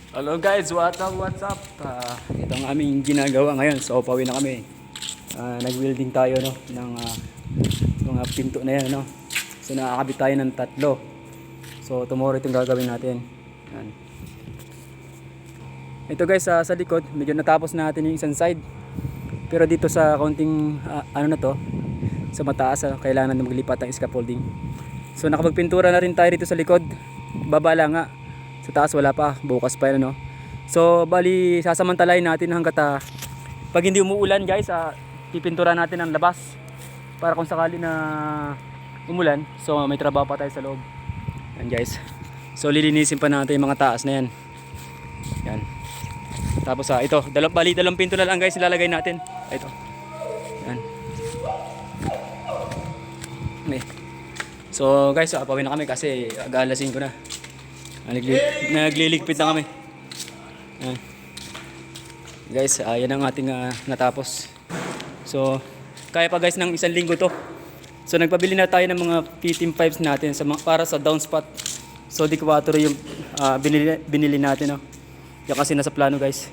Hello guys, what's up, what's up? Ito ang aming ginagawa ngayon. So pauwi na kami. Nag-welding tayo no ng mga pinto na yan no. So nakakabit tayo ng 3. So tomorrow itong gagawin natin. Yan. Ito guys, sa likod medyo natapos na natin yung isang side. Pero dito sa kaunting ano na to, sa mataas kailangan na maglipat ng scaffolding. So nakapagpintura na rin tayo dito sa likod. Babala nga. Sa taas wala pa, bukas pa yan no. So bali sasamantalahin natin hangga't pag hindi umuulan guys, pipintura natin ang labas para kung sakali na umulan, so may trabaho pa tayo sa loob. Yan guys. So lilinisin pa natin yung mga taas na yan. Yan. Tapos ito, dalawang pinto na lang guys ilalagay natin. Ito. Yan. Okay. So guys, pauwi na kami kasi agaalasin ko na. Nagliligpit na kami. Guys, yan ang ating natapos. So, kaya pa guys ng 1 linggo to. So, nagpabili na tayo ng mga fitting pipes natin para sa downspout. So, D4 yung binili natin. No? Yan kasi nasa plano guys.